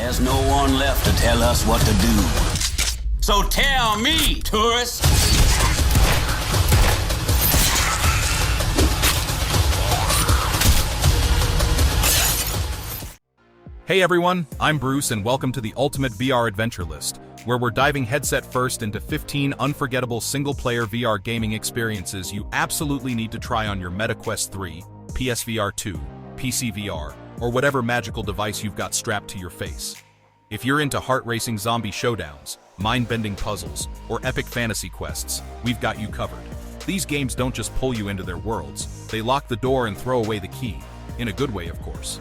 there's no one left to tell us what to do. So tell me, tourist. Hey everyone, I'm Bruce and welcome to the Ultimate VR Adventure List, where we're diving headset first into 15 unforgettable single-player VR gaming experiences you absolutely need to try on your Meta Quest 3, PSVR 2, PCVR, or whatever magical device you've got strapped to your face. If you're into heart-racing zombie showdowns, mind-bending puzzles, or epic fantasy quests, we've got you covered. These games don't just pull you into their worlds, they lock the door and throw away the key. In a good way, of course.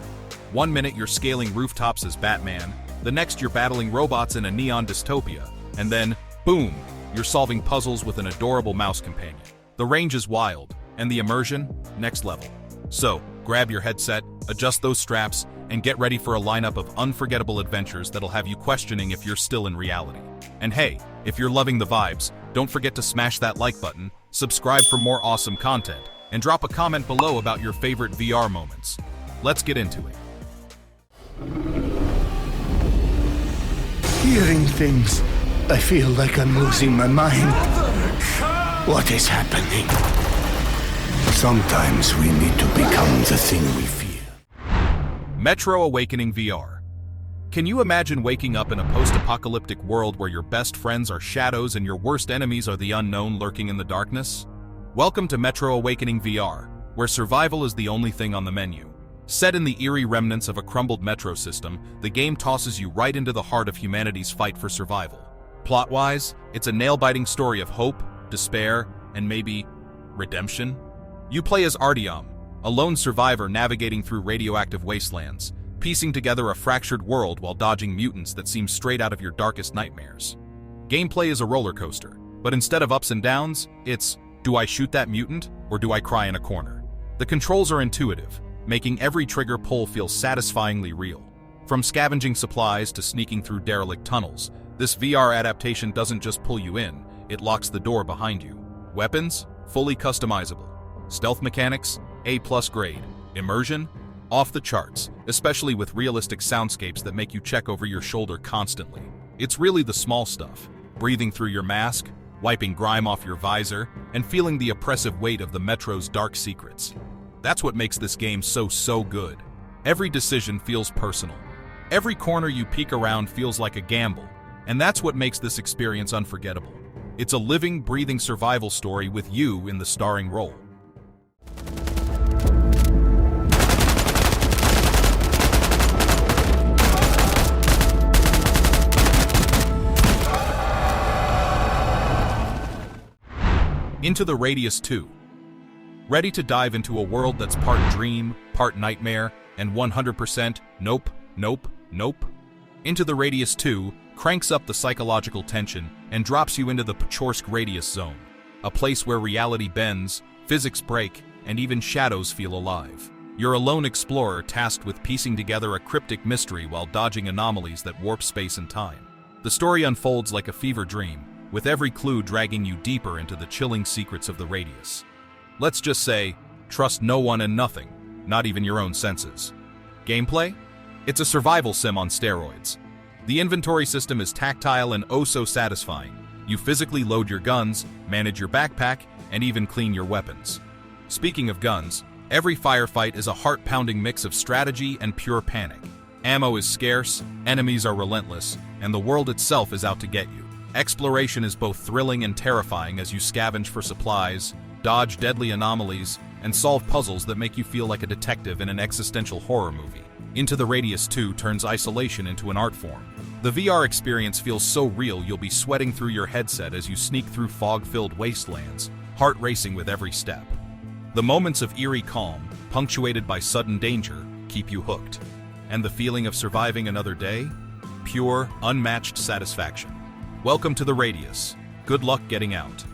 One minute you're scaling rooftops as Batman, the next you're battling robots in a neon dystopia, and then, boom, you're solving puzzles with an adorable mouse companion. The range is wild, and the immersion, next level. So, grab your headset, adjust those straps, and get ready for a lineup of unforgettable adventures that'll have you questioning if you're still in reality. And hey, if you're loving the vibes, don't forget to smash that like button, subscribe for more awesome content, and drop a comment below about your favorite VR moments. Let's get into it. Hearing things, I feel like I'm losing my mind. What is happening? Sometimes we need to become the thing we fear. Metro Awakening VR. Can you imagine waking up in a post-apocalyptic world where your best friends are shadows and your worst enemies are the unknown lurking in the darkness? Welcome to Metro Awakening VR, where survival is the only thing on the menu. Set in the eerie remnants of a crumbled metro system, the game tosses you right into the heart of humanity's fight for survival. Plot-wise, it's a nail-biting story of hope, despair, and maybe redemption. You play as Artyom, a lone survivor navigating through radioactive wastelands, piecing together a fractured world while dodging mutants that seem straight out of your darkest nightmares. Gameplay is a roller coaster, but instead of ups and downs, it's, do I shoot that mutant, or do I cry in a corner? The controls are intuitive, making every trigger pull feel satisfyingly real. From scavenging supplies to sneaking through derelict tunnels, this VR adaptation doesn't just pull you in, it locks the door behind you. Weapons? Fully customizable. Stealth mechanics? A+ grade. Immersion? Off the charts, especially with realistic soundscapes that make you check over your shoulder constantly. It's really the small stuff. Breathing through your mask, wiping grime off your visor, and feeling the oppressive weight of the Metro's dark secrets. That's what makes this game so good. Every decision feels personal. Every corner you peek around feels like a gamble, and that's what makes this experience unforgettable. It's a living, breathing survival story with you in the starring role. Into the Radius 2. Ready to dive into a world that's part dream, part nightmare, and 100% nope. Into the Radius 2 cranks up the psychological tension and drops you into the Pachorsk Radius Zone, a place where reality bends, physics break, and even shadows feel alive. You're a lone explorer tasked with piecing together a cryptic mystery while dodging anomalies that warp space and time. The story unfolds like a fever dream, with every clue dragging you deeper into the chilling secrets of the Radius. Let's just say, trust no one and nothing, not even your own senses. Gameplay? It's a survival sim on steroids. The inventory system is tactile and oh so satisfying. You physically load your guns, manage your backpack, and even clean your weapons. Speaking of guns, every firefight is a heart-pounding mix of strategy and pure panic. Ammo is scarce, enemies are relentless, and the world itself is out to get you. Exploration is both thrilling and terrifying as you scavenge for supplies, dodge deadly anomalies, and solve puzzles that make you feel like a detective in an existential horror movie. Into the Radius 2 turns isolation into an art form. The VR experience feels so real you'll be sweating through your headset as you sneak through fog-filled wastelands, heart racing with every step. The moments of eerie calm, punctuated by sudden danger, keep you hooked. And the feeling of surviving another day? Pure, unmatched satisfaction. Welcome to the Radius. Good luck getting out.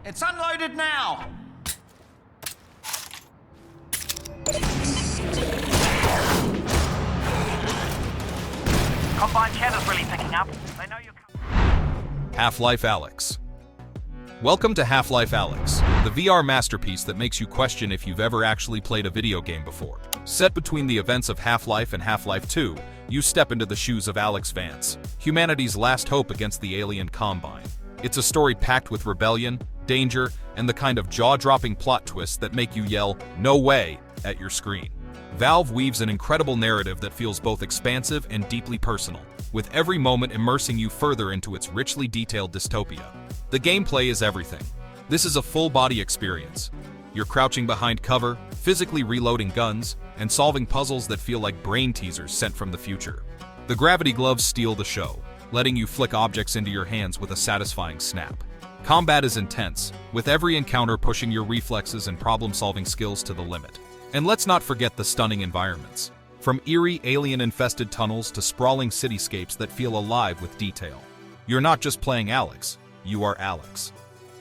It's unloaded now! Combined cheddar's really picking up. They know you're... Half-Life Alyx. Welcome to Half-Life Alyx, the VR masterpiece that makes you question if you've ever actually played a video game before. Set between the events of Half-Life and Half-Life 2, you step into the shoes of Alyx Vance, humanity's last hope against the alien Combine. It's a story packed with rebellion, danger, and the kind of jaw-dropping plot twists that make you yell, "No way!" at your screen. Valve weaves an incredible narrative that feels both expansive and deeply personal, with every moment immersing you further into its richly detailed dystopia. The gameplay is everything. This is a full-body experience. You're crouching behind cover, physically reloading guns, and solving puzzles that feel like brain teasers sent from the future. The gravity gloves steal the show, letting you flick objects into your hands with a satisfying snap. Combat is intense, with every encounter pushing your reflexes and problem-solving skills to the limit. And let's not forget the stunning environments. From eerie, alien-infested tunnels to sprawling cityscapes that feel alive with detail. You're not just playing Alyx, you are Alyx.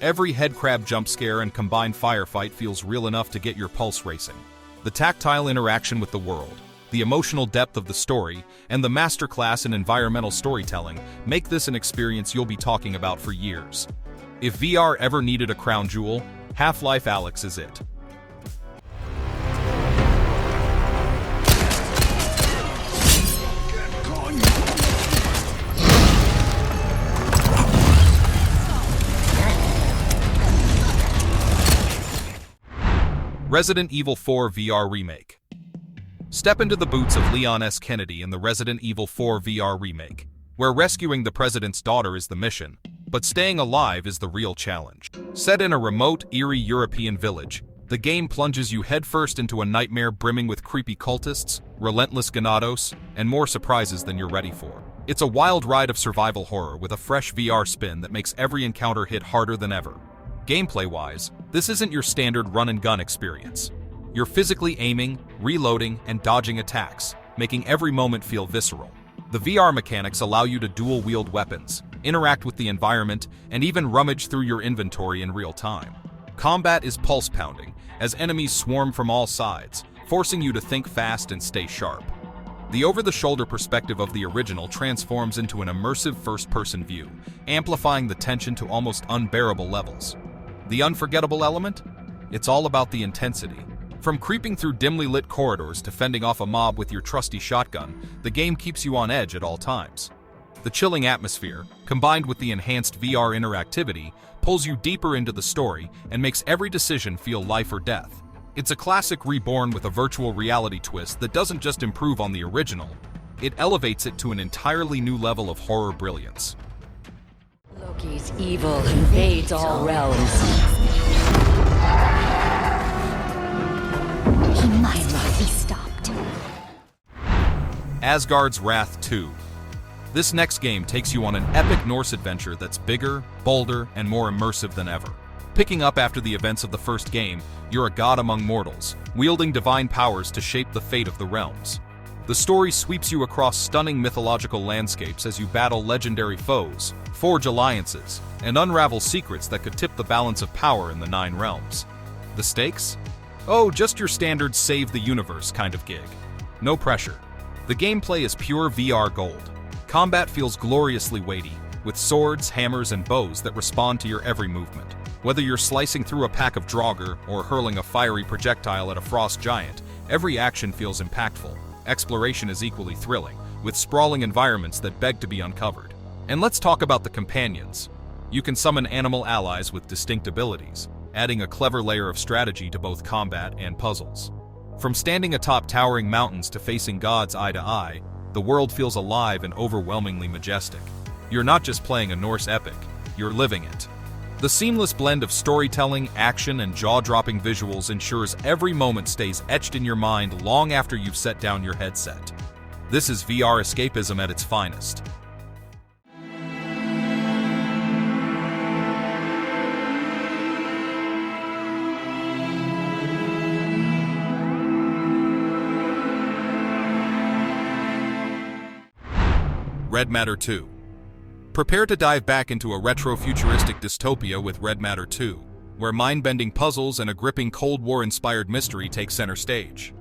Every headcrab jump scare and combined firefight feels real enough to get your pulse racing. The tactile interaction with the world, the emotional depth of the story, and the masterclass in environmental storytelling make this an experience you'll be talking about for years. If VR ever needed a crown jewel, Half-Life Alyx is it. Resident Evil 4 VR Remake. Step into the boots of Leon S. Kennedy in the Resident Evil 4 VR Remake, where rescuing the president's daughter is the mission, but staying alive is the real challenge. Set in a remote, eerie European village, the game plunges you headfirst into a nightmare brimming with creepy cultists, relentless Ganados, and more surprises than you're ready for. It's a wild ride of survival horror with a fresh VR spin that makes every encounter hit harder than ever. Gameplay-wise, this isn't your standard run-and-gun experience. You're physically aiming, reloading, and dodging attacks, making every moment feel visceral. The VR mechanics allow you to dual-wield weapons, interact with the environment, and even rummage through your inventory in real time. Combat is pulse-pounding, as enemies swarm from all sides, forcing you to think fast and stay sharp. The over-the-shoulder perspective of the original transforms into an immersive first-person view, amplifying the tension to almost unbearable levels. The unforgettable element? It's all about the intensity. From creeping through dimly lit corridors to fending off a mob with your trusty shotgun, the game keeps you on edge at all times. The chilling atmosphere, combined with the enhanced VR interactivity, pulls you deeper into the story and makes every decision feel life or death. It's a classic reborn with a virtual reality twist that doesn't just improve on the original, it elevates it to an entirely new level of horror brilliance. Loki's evil invades all realms. He must not be stopped. Asgard's Wrath 2. This next game takes you on an epic Norse adventure that's bigger, bolder, and more immersive than ever. Picking up after the events of the first game, you're a god among mortals, wielding divine powers to shape the fate of the realms. The story sweeps you across stunning mythological landscapes as you battle legendary foes, forge alliances, and unravel secrets that could tip the balance of power in the 9 realms. The stakes? Oh, just your standard save the universe kind of gig. No pressure. The gameplay is pure VR gold. Combat feels gloriously weighty, with swords, hammers, and bows that respond to your every movement. Whether you're slicing through a pack of Draugr or hurling a fiery projectile at a frost giant, every action feels impactful. Exploration is equally thrilling, with sprawling environments that beg to be uncovered. And let's talk about the companions. You can summon animal allies with distinct abilities, adding a clever layer of strategy to both combat and puzzles. From standing atop towering mountains to facing gods eye to eye, the world feels alive and overwhelmingly majestic. You're not just playing a Norse epic, you're living it. The seamless blend of storytelling, action, and jaw-dropping visuals ensures every moment stays etched in your mind long after you've set down your headset. This is VR escapism at its finest. Red Matter 2. Prepare to dive back into a retro-futuristic dystopia with Red Matter 2, where mind-bending puzzles and a gripping Cold War-inspired mystery take center stage.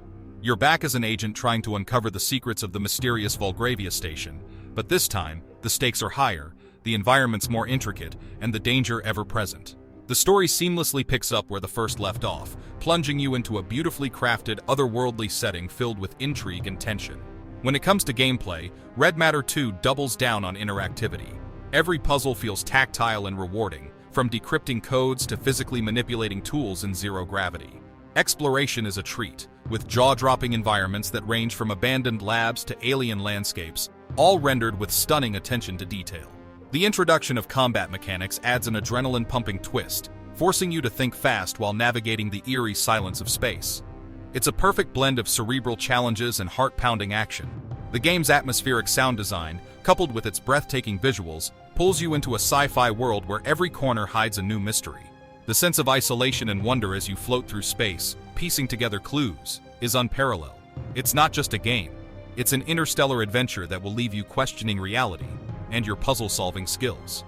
You're back as an agent trying to uncover the secrets of the mysterious Volgravia station, but this time, the stakes are higher, the environment's more intricate, and the danger ever-present. The story seamlessly picks up where the first left off, plunging you into a beautifully crafted, otherworldly setting filled with intrigue and tension. When it comes to gameplay, Red Matter 2 doubles down on interactivity. Every puzzle feels tactile and rewarding, from decrypting codes to physically manipulating tools in zero gravity. Exploration is a treat, with jaw-dropping environments that range from abandoned labs to alien landscapes, all rendered with stunning attention to detail. The introduction of combat mechanics adds an adrenaline-pumping twist, forcing you to think fast while navigating the eerie silence of space. It's a perfect blend of cerebral challenges and heart-pounding action. The game's atmospheric sound design, coupled with its breathtaking visuals, pulls you into a sci-fi world where every corner hides a new mystery. The sense of isolation and wonder as you float through space, piecing together clues, is unparalleled. It's not just a game. It's an interstellar adventure that will leave you questioning reality and your puzzle-solving skills.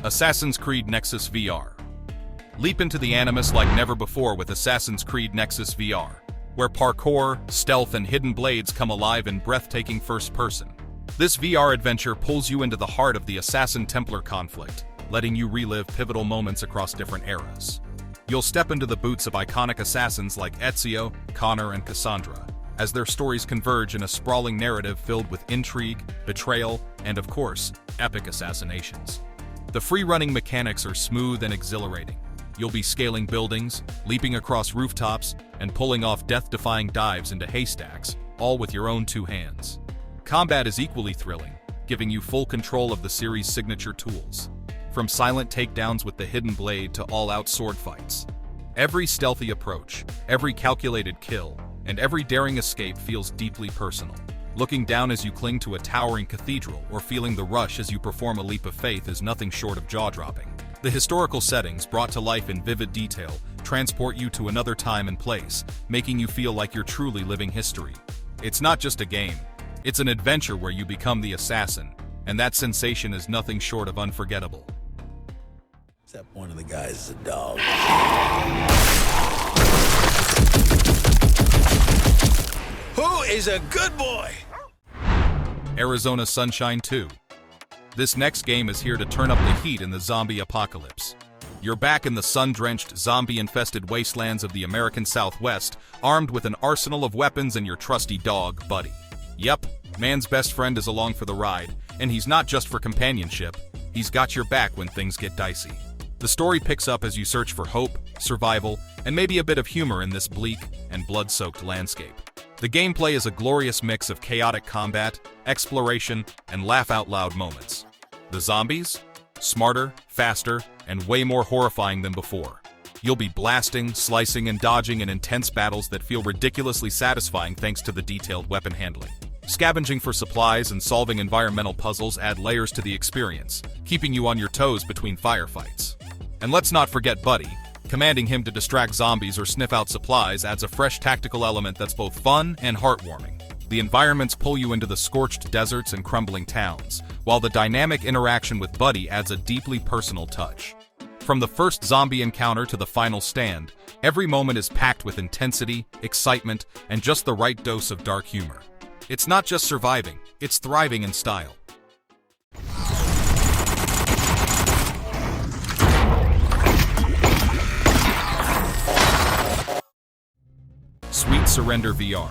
Assassin's Creed Nexus VR. Leap into the Animus like never before with Assassin's Creed Nexus VR, where parkour, stealth, and hidden blades come alive in breathtaking first person. This VR adventure pulls you into the heart of the Assassin-Templar conflict, letting you relive pivotal moments across different eras. You'll step into the boots of iconic assassins like Ezio, Connor, and Cassandra, as their stories converge in a sprawling narrative filled with intrigue, betrayal, and of course, epic assassinations. The free-running mechanics are smooth and exhilarating. You'll be scaling buildings, leaping across rooftops, and pulling off death-defying dives into haystacks, all with your own two hands. Combat is equally thrilling, giving you full control of the series' signature tools. From silent takedowns with the hidden blade to all-out sword fights. Every stealthy approach, every calculated kill, and every daring escape feels deeply personal. Looking down as you cling to a towering cathedral or feeling the rush as you perform a leap of faith is nothing short of jaw-dropping. The historical settings, brought to life in vivid detail, transport you to another time and place, making you feel like you're truly living history. It's not just a game, it's an adventure where you become the assassin, and that sensation is nothing short of unforgettable. Except one of the guys is a dog. Who is a good boy? Arizona Sunshine 2. This next game is here to turn up the heat in the zombie apocalypse. You're back in the sun-drenched, zombie-infested wastelands of the American Southwest, armed with an arsenal of weapons and your trusty dog, Buddy. Yep, man's best friend is along for the ride, and he's not just for companionship, he's got your back when things get dicey. The story picks up as you search for hope, survival, and maybe a bit of humor in this bleak and blood-soaked landscape. The gameplay is a glorious mix of chaotic combat, exploration, and laugh-out-loud moments. The zombies? Smarter, faster, and way more horrifying than before. You'll be blasting, slicing, and dodging in intense battles that feel ridiculously satisfying thanks to the detailed weapon handling. Scavenging for supplies and solving environmental puzzles add layers to the experience, keeping you on your toes between firefights. And let's not forget Buddy. Commanding him to distract zombies or sniff out supplies adds a fresh tactical element that's both fun and heartwarming. The environments pull you into the scorched deserts and crumbling towns, while the dynamic interaction with Buddy adds a deeply personal touch. From the first zombie encounter to the final stand, every moment is packed with intensity, excitement, and just the right dose of dark humor. It's not just surviving, it's thriving in style. Sweet Surrender VR.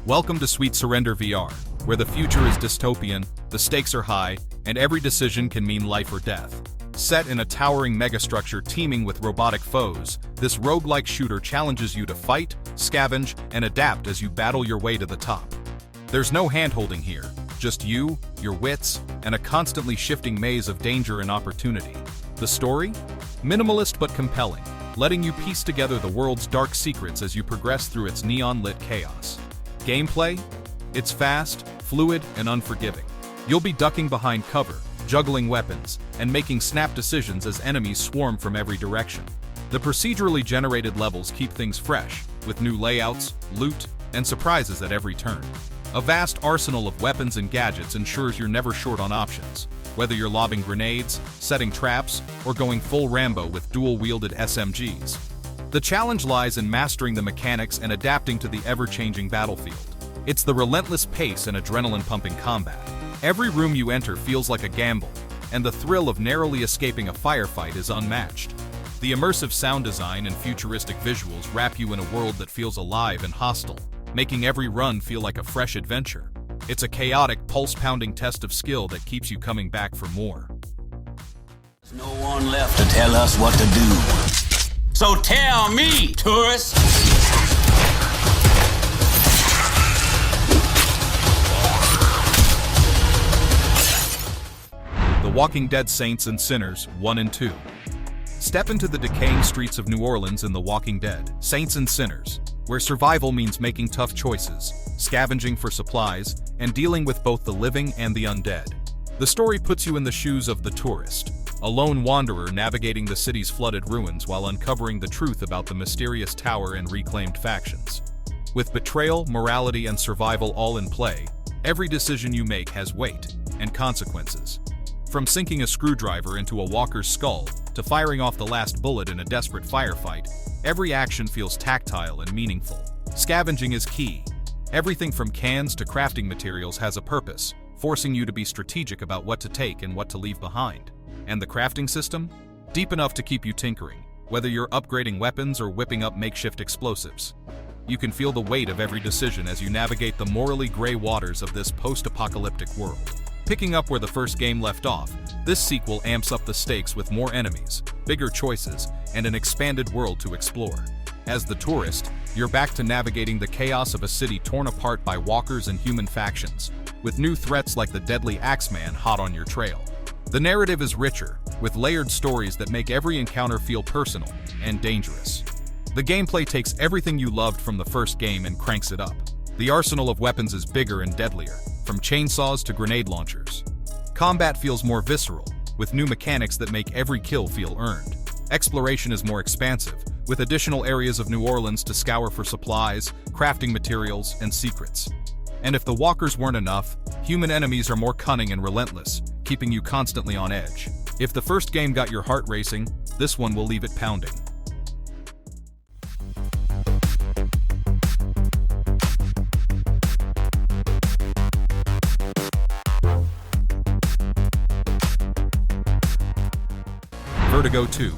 Welcome to Sweet Surrender VR, where the future is dystopian, the stakes are high, and every decision can mean life or death. Set in a towering megastructure teeming with robotic foes, this roguelike shooter challenges you to fight, scavenge, and adapt as you battle your way to the top. There's no hand-holding here, just you, your wits, and a constantly shifting maze of danger and opportunity. The story? Minimalist but compelling, letting you piece together the world's dark secrets as you progress through its neon-lit chaos. Gameplay? It's fast, fluid, and unforgiving. You'll be ducking behind cover, juggling weapons, and making snap decisions as enemies swarm from every direction. The procedurally generated levels keep things fresh, with new layouts, loot, and surprises at every turn. A vast arsenal of weapons and gadgets ensures you're never short on options. whether you're lobbing grenades, setting traps, or going full Rambo with dual-wielded SMGs. The challenge lies in mastering the mechanics and adapting to the ever-changing battlefield. It's the relentless pace and adrenaline-pumping combat. Every room you enter feels like a gamble, and the thrill of narrowly escaping a firefight is unmatched. The immersive sound design and futuristic visuals wrap you in a world that feels alive and hostile, making every run feel like a fresh adventure. It's a chaotic, pulse-pounding test of skill that keeps you coming back for more. There's no one left to tell us what to do. So tell me, tourist! The Walking Dead Saints and Sinners 1 and 2. Step into the decaying streets of New Orleans in The Walking Dead, Saints and Sinners, where survival means making tough choices, scavenging for supplies, and dealing with both the living and the undead. The story puts you in the shoes of the tourist, a lone wanderer navigating the city's flooded ruins while uncovering the truth about the mysterious tower and reclaimed factions. With betrayal, morality, and survival all in play, every decision you make has weight and consequences. From sinking a screwdriver into a walker's skull to firing off the last bullet in a desperate firefight, every action feels tactile and meaningful. Scavenging is key. Everything from cans to crafting materials has a purpose, forcing you to be strategic about what to take and what to leave behind. And the crafting system? Deep enough to keep you tinkering, whether you're upgrading weapons or whipping up makeshift explosives. You can feel the weight of every decision as you navigate the morally gray waters of this post-apocalyptic world. Picking up where the first game left off, this sequel amps up the stakes with more enemies, bigger choices, and an expanded world to explore. As the tourist, you're back to navigating the chaos of a city torn apart by walkers and human factions, with new threats like the deadly Axeman hot on your trail. The narrative is richer, with layered stories that make every encounter feel personal and dangerous. The gameplay takes everything you loved from the first game and cranks it up. The arsenal of weapons is bigger and deadlier, from chainsaws to grenade launchers. Combat feels more visceral, with new mechanics that make every kill feel earned. Exploration is more expansive, with additional areas of New Orleans to scour for supplies, crafting materials, and secrets. And if the walkers weren't enough, human enemies are more cunning and relentless, keeping you constantly on edge. If the first game got your heart racing, this one will leave it pounding. Vertigo 2.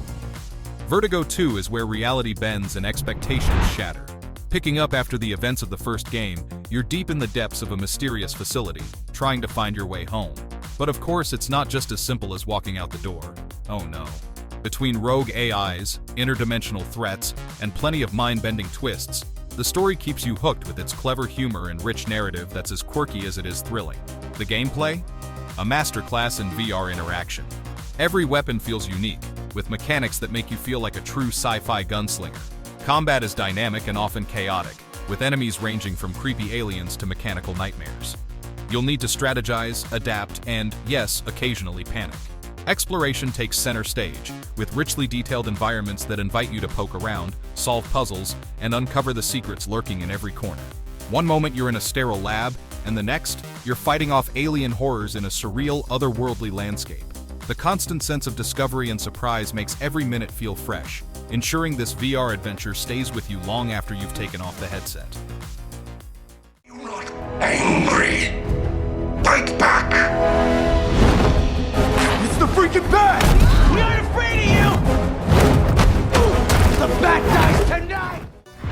Vertigo 2 is where reality bends and expectations shatter. Picking up after the events of the first game, you're deep in the depths of a mysterious facility, trying to find your way home. But of course, it's not just as simple as walking out the door. Oh no. Between rogue AIs, interdimensional threats, and plenty of mind-bending twists, the story keeps you hooked with its clever humor and rich narrative that's as quirky as it is thrilling. The gameplay? A masterclass in VR interaction. Every weapon feels unique, with mechanics that make you feel like a true sci-fi gunslinger. Combat is dynamic and often chaotic, with enemies ranging from creepy aliens to mechanical nightmares. You'll need to strategize, adapt, and, yes, occasionally panic. Exploration takes center stage, with richly detailed environments that invite you to poke around, solve puzzles, and uncover the secrets lurking in every corner. One moment you're in a sterile lab, and the next, you're fighting off alien horrors in a surreal, otherworldly landscape. The constant sense of discovery and surprise makes every minute feel fresh, ensuring this VR adventure stays with you long after you've taken off the headset. You're not angry. Fight back! It's the freaking bat! We aren't afraid of you! The bat dies tonight!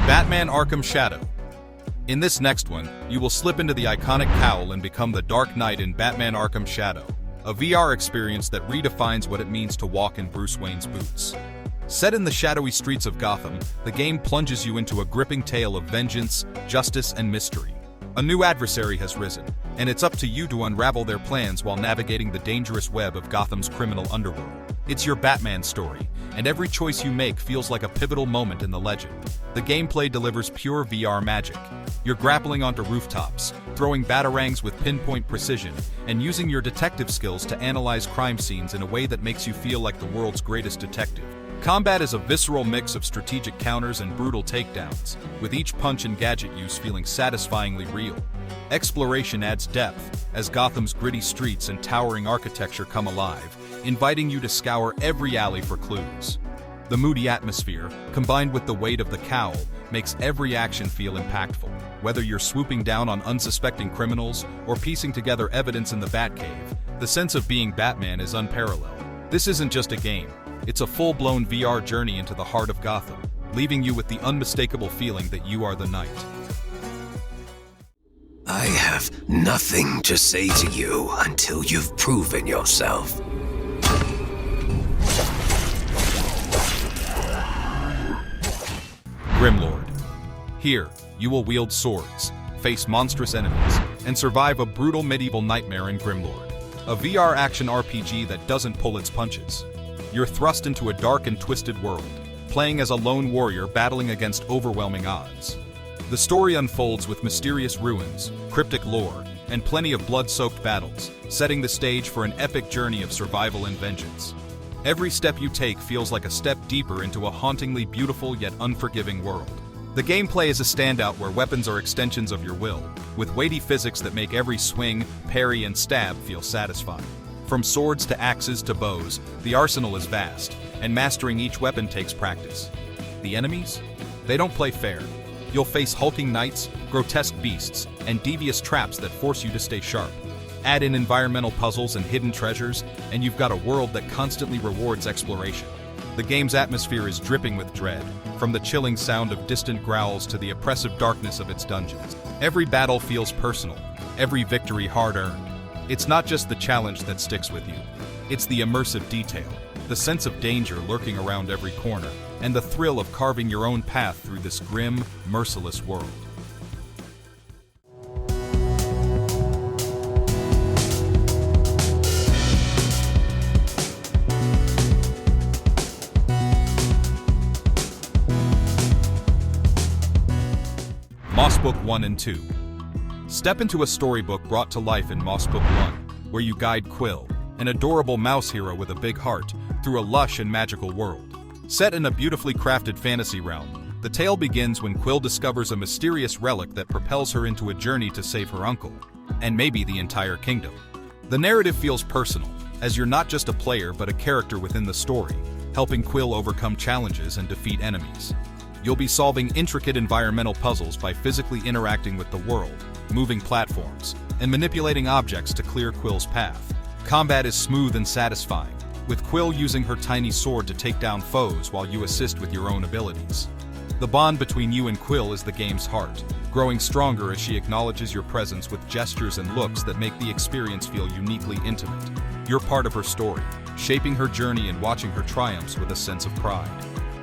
Batman Arkham Shadow. In this next one, you will slip into the iconic cowl and become the Dark Knight in Batman Arkham Shadow, a VR experience that redefines what it means to walk in Bruce Wayne's boots. Set in the shadowy streets of Gotham, the game plunges you into a gripping tale of vengeance, justice, and mystery. A new adversary has risen, and it's up to you to unravel their plans while navigating the dangerous web of Gotham's criminal underworld. It's your Batman story, and every choice you make feels like a pivotal moment in the legend. The gameplay delivers pure VR magic. You're grappling onto rooftops, throwing batarangs with pinpoint precision, and using your detective skills to analyze crime scenes in a way that makes you feel like the world's greatest detective. Combat is a visceral mix of strategic counters and brutal takedowns, with each punch and gadget use feeling satisfyingly real. Exploration adds depth, as Gotham's gritty streets and towering architecture come alive, inviting you to scour every alley for clues. The moody atmosphere, combined with the weight of the cowl, makes every action feel impactful. Whether you're swooping down on unsuspecting criminals or piecing together evidence in the Batcave, the sense of being Batman is unparalleled. This isn't just a game, it's a full-blown VR journey into the heart of Gotham, leaving you with the unmistakable feeling that you are the knight. I have nothing to say to you until you've proven yourself. Grimlord. Here, you will wield swords, face monstrous enemies, and survive a brutal medieval nightmare in Grimlord, a VR action RPG that doesn't pull its punches. You're thrust into a dark and twisted world, playing as a lone warrior battling against overwhelming odds. The story unfolds with mysterious ruins, cryptic lore, and plenty of blood-soaked battles, setting the stage for an epic journey of survival and vengeance. Every step you take feels like a step deeper into a hauntingly beautiful yet unforgiving world. The gameplay is a standout where weapons are extensions of your will, with weighty physics that make every swing, parry, and stab feel satisfying. From swords to axes to bows, the arsenal is vast, and mastering each weapon takes practice. The enemies? They don't play fair. You'll face hulking knights, grotesque beasts, and devious traps that force you to stay sharp. Add in environmental puzzles and hidden treasures, and you've got a world that constantly rewards exploration. The game's atmosphere is dripping with dread, from the chilling sound of distant growls to the oppressive darkness of its dungeons. Every battle feels personal, every victory hard-earned. It's not just the challenge that sticks with you, it's the immersive detail, the sense of danger lurking around every corner, and the thrill of carving your own path through this grim, merciless world. Mossbook 1 and 2. Step into a storybook brought to life in Mossbook 1, where you guide Quill, an adorable mouse hero with a big heart, through a lush and magical world. Set in a beautifully crafted fantasy realm, the tale begins when Quill discovers a mysterious relic that propels her into a journey to save her uncle, and maybe the entire kingdom. The narrative feels personal, as you're not just a player but a character within the story, helping Quill overcome challenges and defeat enemies. You'll be solving intricate environmental puzzles by physically interacting with the world, moving platforms, and manipulating objects to clear Quill's path. Combat is smooth and satisfying, with Quill using her tiny sword to take down foes while you assist with your own abilities. The bond between you and Quill is the game's heart, growing stronger as she acknowledges your presence with gestures and looks that make the experience feel uniquely intimate. You're part of her story, shaping her journey and watching her triumphs with a sense of pride.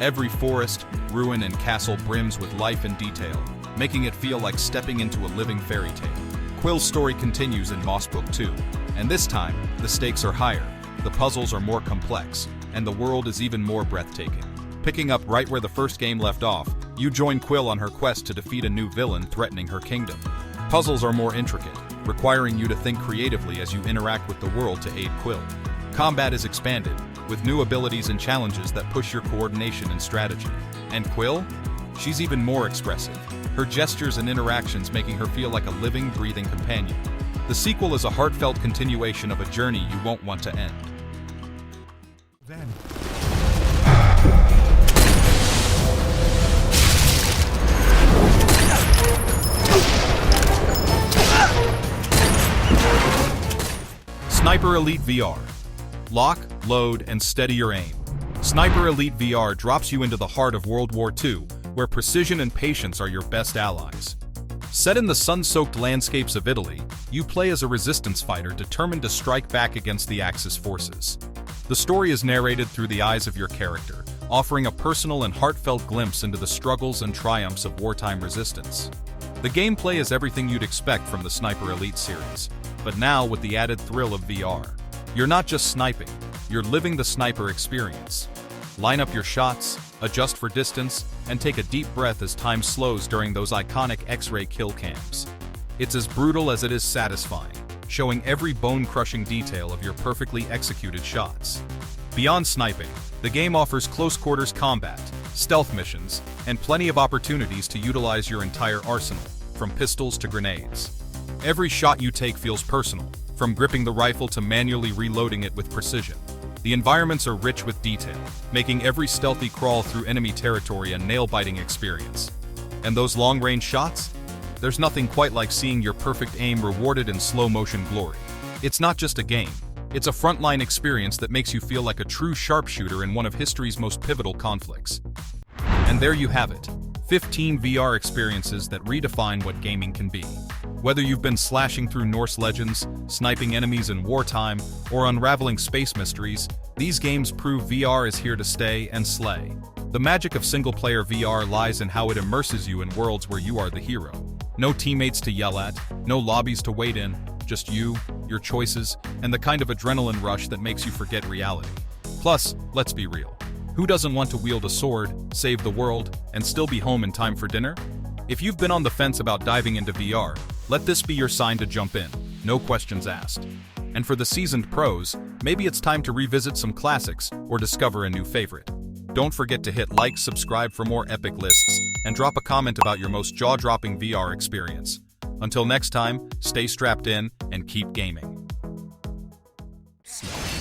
Every forest, ruin, and castle brims with life and detail, making it feel like stepping into a living fairy tale. Quill's story continues in Mossbook 2, and this time, the stakes are higher, the puzzles are more complex, and the world is even more breathtaking. Picking up right where the first game left off, you join Quill on her quest to defeat a new villain threatening her kingdom. Puzzles are more intricate, requiring you to think creatively as you interact with the world to aid Quill. Combat is expanded, with new abilities and challenges that push your coordination and strategy. And Quill? She's even more expressive, her gestures and interactions making her feel like a living, breathing companion. The sequel is a heartfelt continuation of a journey you won't want to end. Sniper Elite VR. Lock, load, and steady your aim. Sniper Elite VR drops you into the heart of World War II, where precision and patience are your best allies. Set in the sun-soaked landscapes of Italy, you play as a resistance fighter determined to strike back against the Axis forces. The story is narrated through the eyes of your character, offering a personal and heartfelt glimpse into the struggles and triumphs of wartime resistance. The gameplay is everything you'd expect from the Sniper Elite series, but now with the added thrill of VR. You're not just sniping, you're living the sniper experience. Line up your shots, adjust for distance, and take a deep breath as time slows during those iconic X-ray kill cams. It's as brutal as it is satisfying, showing every bone-crushing detail of your perfectly executed shots. Beyond sniping, the game offers close-quarters combat, stealth missions, and plenty of opportunities to utilize your entire arsenal, from pistols to grenades. Every shot you take feels personal, from gripping the rifle to manually reloading it with precision. The environments are rich with detail, making every stealthy crawl through enemy territory a nail-biting experience. And those long-range shots? There's nothing quite like seeing your perfect aim rewarded in slow-motion glory. It's not just a game. It's a frontline experience that makes you feel like a true sharpshooter in one of history's most pivotal conflicts. And there you have it. 15 VR experiences that redefine what gaming can be. Whether you've been slashing through Norse legends, sniping enemies in wartime, or unraveling space mysteries, these games prove VR is here to stay and slay. The magic of single-player VR lies in how it immerses you in worlds where you are the hero. No teammates to yell at, no lobbies to wait in, just you, your choices, and the kind of adrenaline rush that makes you forget reality. Plus, let's be real. Who doesn't want to wield a sword, save the world, and still be home in time for dinner? If you've been on the fence about diving into VR, let this be your sign to jump in, no questions asked. And for the seasoned pros, maybe it's time to revisit some classics or discover a new favorite. Don't forget to hit like, subscribe for more epic lists, and drop a comment about your most jaw-dropping VR experience. Until next time, stay strapped in and keep gaming.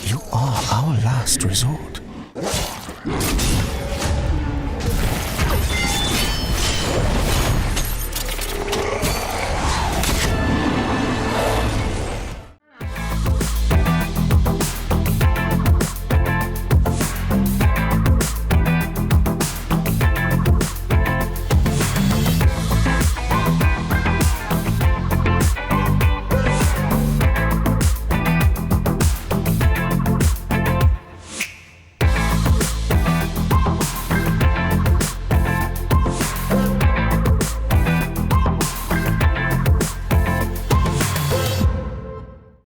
You are our last resort.